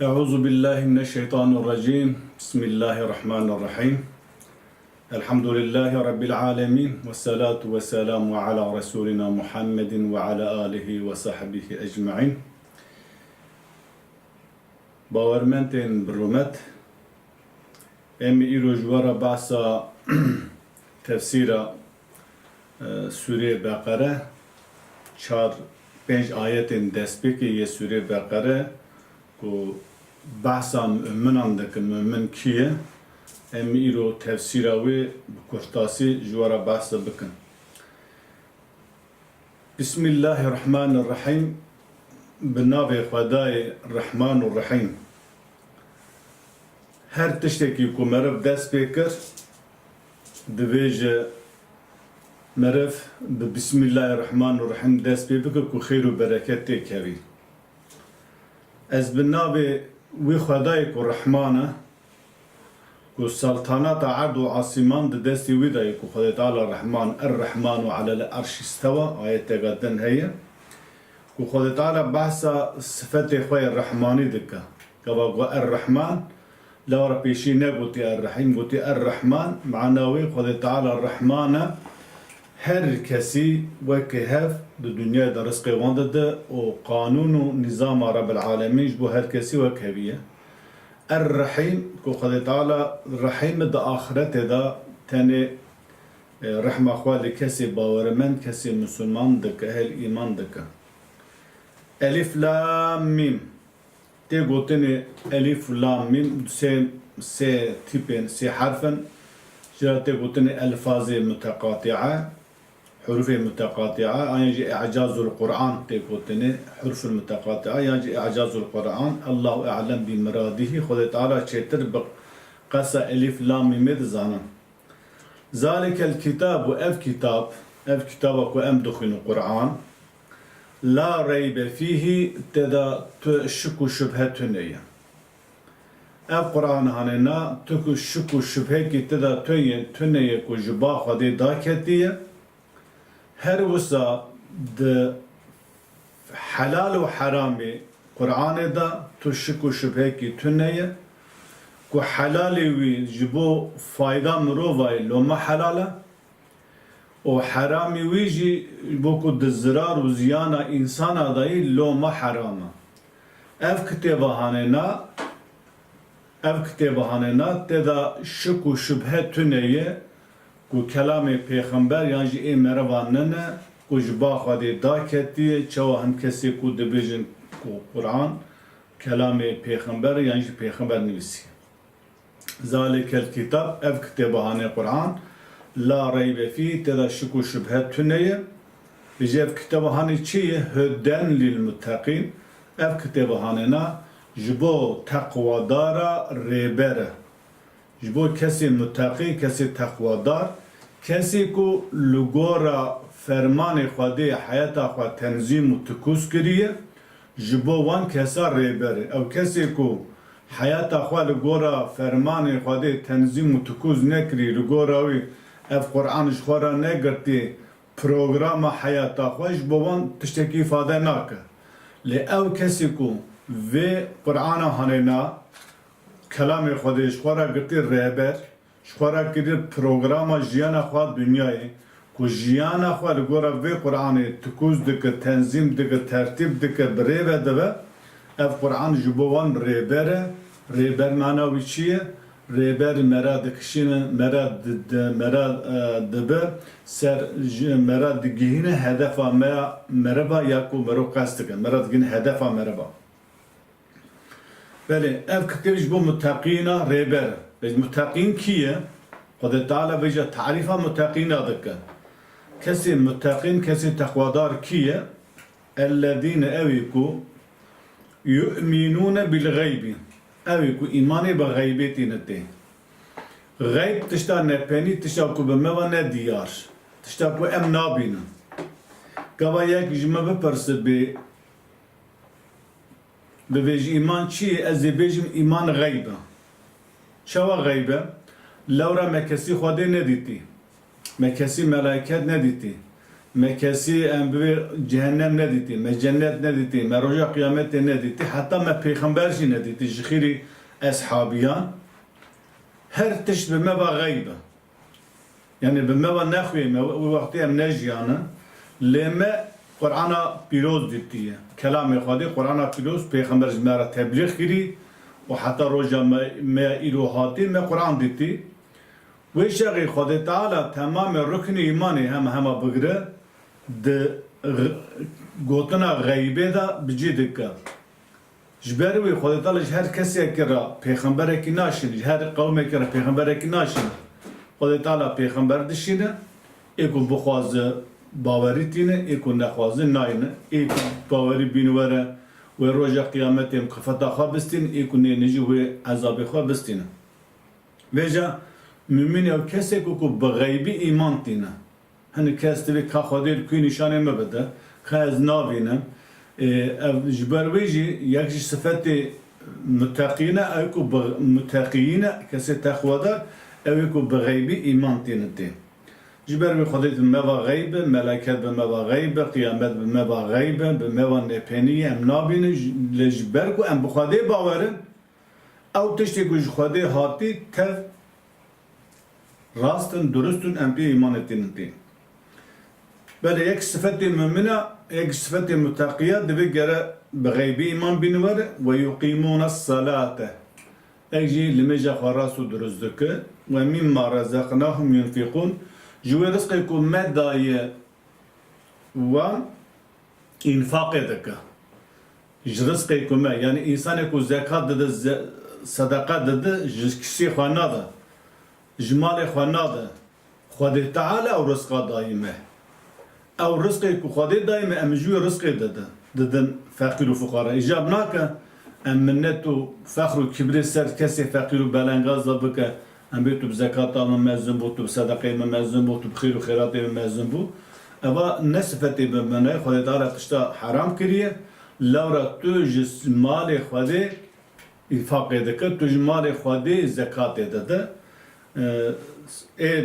Euzu billahi mineşşeytanirracim. Bismillahirrahmanirrahim. Elhamdülillahi rabbil alamin ve salatu vesselamu ala resulina Muhammedin ve ala alihi ve sahbihi ecmaîn. Bawermentên birûmet em îroj were behsa tefsîra Sûreyê Beqere çar pênc ayetên destpêkê yê Sûreyê Beqere ku behsa müminan dikin, mümin kî ye? Em îro tefsîra wê bi kurtasî ji were behs bikin. Bismillahirrahmanirrahim. Bi navê Xwedayê Rehman û Rehîm. Her tiştekî ku meriv dest pê kir, divê ji meriv bi Bismillahirrahmanirrahim dest pê bike ku xêr û bereket tê kevî. Ez bi navê wî Xwedayê ku Rehman e, ku saltanata erd û asîman di destê wî de ye ku Xwedê Teala Rehman er-Rehmanu alel erş istewa ayeteka din heye ku Xwedê Teala behsa sifetê xwe yê Rehmanî dike. Gava got er-Rehman lawra pêşî negotiye er-Rehîm, gotiye er-Rehman meana wê Xwedê Teala Rehman e her kesî wekî hev di dünyayê de rizqê wan dide û qanûn û nîzama Rabbil Alemîn ji bo her kesî wek heviye. Er-Rehîm ku Xwedê Teala Rehîm di axiretê de tenê rehma xwe li kesê bawermend, kesê Müslüman dike, ehel îman dike. Elif lam mîm. Tê gotinê elif lam mîm sê tîpên sê herfin jî tê gotinê elfazê muteqatia, hurufê muteqatia, an jî i'cazul Kur'an tê gotinê huruful muteqatia, yan jî i'cazul Kur'an. Allahu a'lem bi muradîhî. Xwedê Teala çêtir bi qesa elif lam mîmê dizanin. Zalikel kitabu ev kitaba ku em dixwînin Kur'an. La reybe fîhî teda tu şik û şübhe tuneye. Ev Kur'an hanena tu ku şik û şübhekî teda tuneye ku ji ba Xwedê daketiye. Her wisa di helal û heramê Kur'anê da tu şik û şübhekî tuneye ku helalê wî ji bo fayda mirovayê loma helal e û heramê wî jî bo ku di zirar û ziyana însana dayî loma heram e. Ev kitêba hanena teda şik û şübhe tuneye ku kelamê pêxember yan jî ê merivan nene ku ji ba Xwedê daketiye çawa hin kesê ku dibêjin ku Kur'an kelamê pêxember yan jî pêxember nivîsiye. Zalikel kitab ev kitêba hane Kur'an la reybe fî teda şik û şübhe tuneye. Bêje ev kitêba hanê çi ye? Huden lil muttaqîn. Ev kitêba hanena ji bo teqwadara rêber e. Ji bo kesê muttaqî, kesê teqwadar, kesê ku li gora fermanê Xwedê heyata xwe tenzîm û tikûz kiriye, ji bo wan kesa rêber e. Ew kesê ku heyata xwe li gora fermanê Xwedê tenzîm û tikûz nekirî, li gora wî ev Qur'an ji xwe re negirtî programa heyata xwe, ji bo wan tiştekî îfade nake. Lê ew kesê ku vê Qur'ana hanena kelamê Xwedê ji xwe re girtî rêber, ji xwe re kirî programa jiyana xwe dünyayê ku jiyana xwe li gora vê Qur'anê tikûz dike, tenzîm dike, tertîb dike, bi rê ve dibe, ev Qur'an ji bo wan rêber e. Rêber mana wî çi ye? Rêber mera dikişîne, mera dibe, ser mera digihîne hedefa mereba ya ku merov qest dike, mera digihîne hedefa mereba. Belê ev kitêb ji bo muttaqîna rêber e. Muttaqîn kî ye? Xwedê Teala bêje tarîfa muttaqîna dike. Kesê muttaqîn, kesê teqwadar kî ye? Ellezîne evî ku yu'minûne bil gaybi. Evî ku îmanê bi gaybê tîne tê. Gayb tişta nepenî, tişta ku bi me ve ne diyar. Tişta ku em nabînin. Gava yek ji me bipirse bê bivêjî îman çi ye? Ez ê bêjim îman gayb e. Çawa gayb e? Lewra me kesî Xwedê nedîtî. Me kesî melaiket nedîtî. kesi em bi cehennem ne diti, me cennet ne diti, me roja kıyamet ne diti, hatta me peygamber jî ne diti, jixiri ashabiyan, her tişt bi me va gaybe. Yani bi me va nexwîme, o vakti em nejiyane, lê me Kur'an'a piroz ditiye. Kelam-ı Xwedê, Kur'an'a piroz, peygamber jî me ra tebliğ kiri, و حتی روزا ما ایروهاتی ما قرآن دیتی و شغی خود تعالی تمام رکن ایمانی هم بگره ده گوتنا غیبه دا بجید که جبروی خود تعالی هر کسی که را پیغمبر کی ناشین هر قومی که را پیغمبر کی ناشین خود تعالی پیغمبر دشینه ایکو بخواز باوری تینه ایکو نخواز ناینه ایکو باوری بینوره و روزا قیامت مکفتا خواه بستین ایکنی نجی و عذاب خواه بستین ویجا مؤمن او کسی که بغیبی ایمان تینه هنی کسی که خودی کوی نشانه مبده خواه از نابینم جبر ویجی یکجی صفت متقینه او که متقینه کسی تخواده او که بغیبی ایمان تینه تین جبر به خودت موا غیب، ملائکت به موا غیب، قیامت به موا غیب، به موا نپنی ام نابین لجبر کو ام بخواده باورن او تشتی کو خواده هاتی تر راستن درستن ام پی ایمان تینتی بله یک صفت مؤمنه یک صفت متقیه دوی گره به غیبی ایمان بینوره و یقیمون الصلاة اجی لمجا خراسو درست دکه و مما رزقناهم ينفقون جوی رزقی کو مدای و infak edeke. Rızkı kume yani insana ku zekat dedi, sadaka dedi, kişi xanadı, jmale xanadı. Xwedê Teala ew rızka daime. Ew rızkı ku Xwedê daime em jû rızkı dedi. Didin fakir û fuqara. İcab nake em minnet û fexr û kibrê ser kesê fakir û belengaz da bike. Em bê tu bi zekata min mezin bû, tu bi sedaqê min mezin bû, tu bi xêr û xêratê min mezin bû. Eva ne sıfetê bi min e Xwedê Teala tişta haram kiriye. Lewra tu ji malê Xwedê infaqê dike, tu ji malê Xwedê zekatê dide.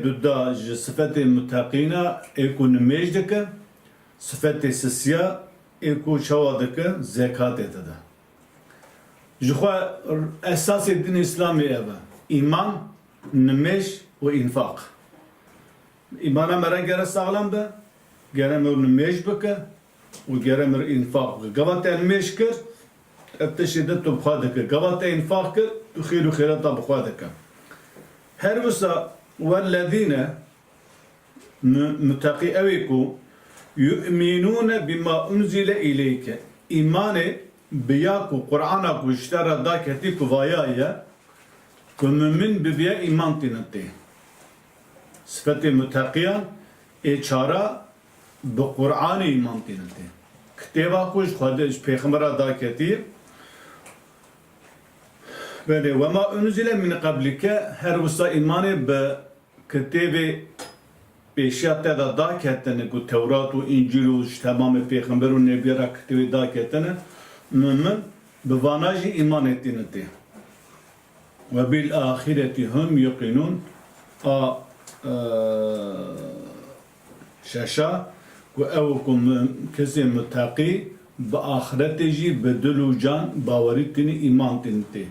Duda ji sıfetê muteqîna ê ku nimêj dike, sıfetê sisiya ê ku çawa dike, zekatê dide. Ji xwe esasê din İslamê ev e. İman, nimêj û infaq. İmana me re gere sağlam be, gere me nimêj bike û gere me infaq bike. Gava te nimêj kir, ev tiştê de tu bixwe dikir. Gava te infaq kir, tu xêr û xêrata bixwe dike. Her wisa وَالَّذ۪ينَ mütaqî evê ku yu'minûne bima unzile ileyke. İmanê biya ku Kur'ana ku ji te re da ketî ku vaya ye ku mümin bi vê îman tîne tê. Sıfetê müteqiyan ê çara bi Kur'anê îman tîne tê. Kitêba ku ji Xwedê ji pêxembera da ketî böyle ve ma unzile min qablike her wisa imanê bi kitêbê pêşiya te da ketine ku Tewrat û İncîl û ji temamê pêxember û nebiyera kitêbê da ketine mümin bi vana jî îman etîne tê. Ve bil ahireti hum yuqinûn a şeşa ku ew ku kesê muteqî bi axiretê jî bi dil û can bawerî tîne îman tîne tê.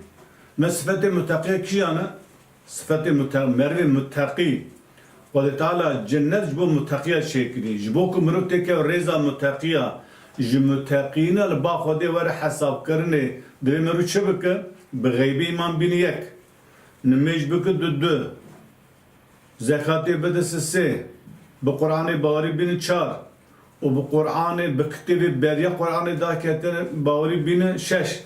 Me sıfet-i müteqiye kişiyane? Sıfet-i merve müteqi. Xwedê Teala cennet ji bo müteqiya çêkirî. Ji bo ku mirov teke rêza müteqiya ji müteqîne li ba Xwedê were hesabkirinê divê mirov çi bike? Bi gheybî îman bîne yek. Nimêj bike du. Zekatê bide sê. Bi Qur'anê bawerî bîne çar. û bi Qur'anê bi kitêbê beriya Qur'anê da ketine bawerî bîne şeş.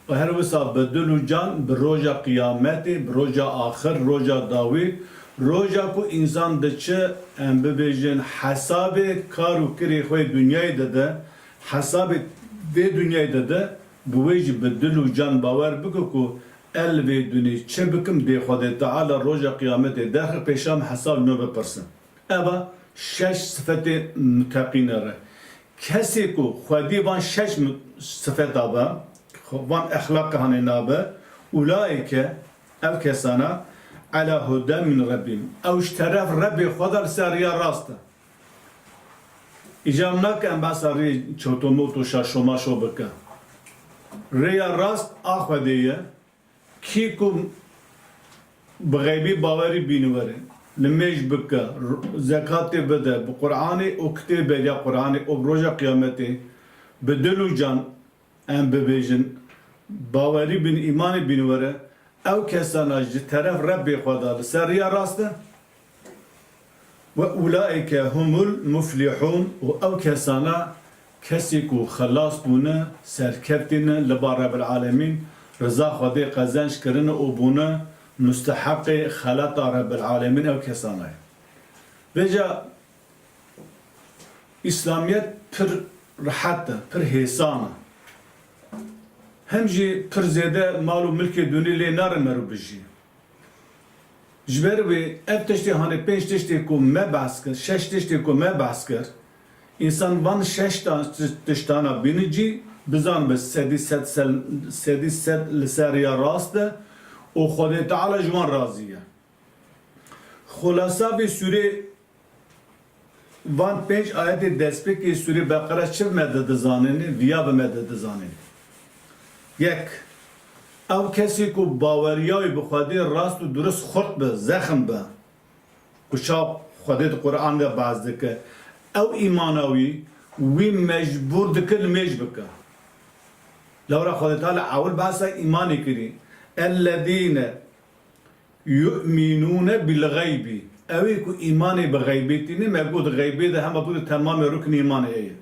و her wisa bi dil û can bi roja qiyametê, bi roja axir, roja dawî, roja ku însan diçe em bibêjin hesabê kar û kirê xwe dunyayê dide, hesabê vê dunyayê dide, bi wê jî bi dil û can bawer bike ku el vê dunî çi bikim dê Xwedê Teala roja qiyametê derxi pêşan hesab nû bipirsin. Eva şeş sıfetê müteqîne re. Kesê ku Xwedî van şeş sıfeta be, van ahlak hani nabe ulaike ev kesana ala huda min rabbim ev taraf rabbi xodar seriya rasta ایجام نکه ام بس ری چوتوموت و شاشوماشو بکه ریا راست آخوادیه کی کو بغیبی باوری بینوره نمیش بکه زکات بده بقرآن او کتب یا قرآن او بروجا قیامتی بدلو جان ام ببیجن باوری بین ایمان بینوره او کسان اج طرف رب خدا سر ریا راسته و اولئک هم المفلحون و او کسانا کسی کو خلاص بونه سرکفتینه لبا رب العالمین رضا خدا قزنش کرنه او بونه مستحق خلط رب العالمین او کسانا بجا اسلامیت پر راحته پر حسانه هم جی پر زیده مال و ملک دونی لی نارن مرو بجی جبر وی اف تشتی هانه 5 تشتی کو ما بحث کر 6 تشتی کو ما بحث کر انسان وان 6 تشتانا بینجی بزن به سدی ست لسریا راسته و خود تعالی جوان راضیه خلاصه به سوره وان 5 آیت دست که سوره بقره چه مدد زانینه ویا به مدد زانینه یک او کسی کو باوریای بخوادی راست و درست خورد به زخم به کشاب خودت قرآن ده باز دکه او ایمانوی وی مجبور دکل میج بکه لورا خودت تعالی اول بحثا ایمانی کری الذین یؤمنون بالغیب اوی کو ایمانی بغیبیتی نه مگود غیبی ده هم بود تمام رکن ایمانی ایه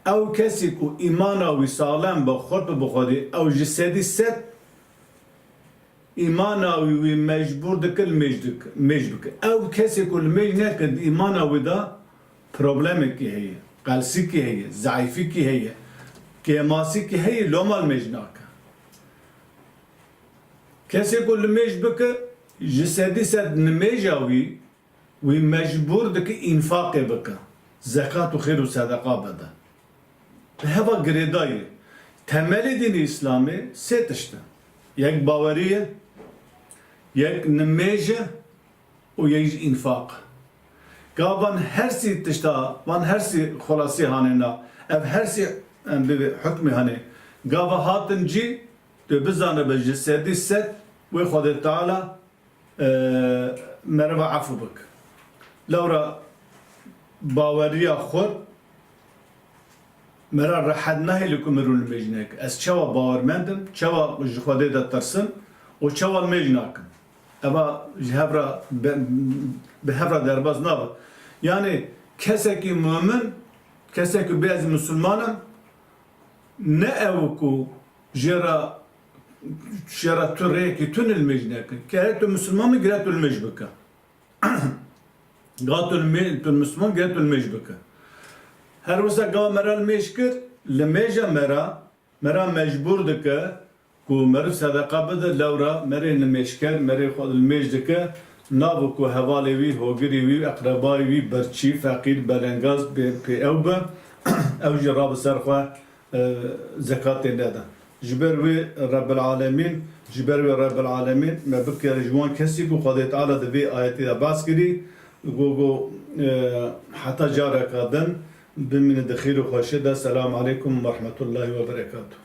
او کسی کو ایمانوی سالم به خورد بخوادی او جسدی ست ایمانوی وی مجبور دکل میج بکه او کسی کل میج نکد ایمانوی دا پروبلمی کی هیه قلسی کی هیه ضعیفی کی هیه کیماسی کی هیه لومال میج ناکه کسی کل میج بکه جسدی ست نمیجاوی وی مجبور دکه انفاق بکه زکات و خیر و صدقه بده هوا گریدایی temel dini İslam'ı set işte. Yek bavariye, yek nmeje, o yek infak. Gavan her si tişta, van her si xolasi hanena, ev her si bir hükmü hani. Gava hatınci, de bizane be cesedi set, ve Xwedê Teala merve afu bik. Lewra baweriya xwe مرا راحت نه لکم رو المجنک از چوا باورمندم چوا خدا د ترسم و چوا المجنکم اما جهبرا به هبرا درباز نبود یعنی کسی که مؤمن کسی که بیاز مسلمانم نه او کو جرا تو ریکی تون المجنک که تو مسلمان گرت المجبک قاتل المسلمان گرت المجبک هر وسا قا مرا المشكر لميجا مرا مجبور دكا كو مرف صدقه بده لورا مري المشكر مري خود الميج دكا نابو كو حوالي وي هوغري وي اقرباي وي برچي فقير بلنگاز بي اوبا او جراب سرخوا زكاه ندا جبر وي رب العالمين ما بك رجوان كسي كو خدای تعالی د وی آیت باس کړي گو حتى جارك دن بمن دخيل وخاشدة. السلام عليكم ورحمة الله وبركاته.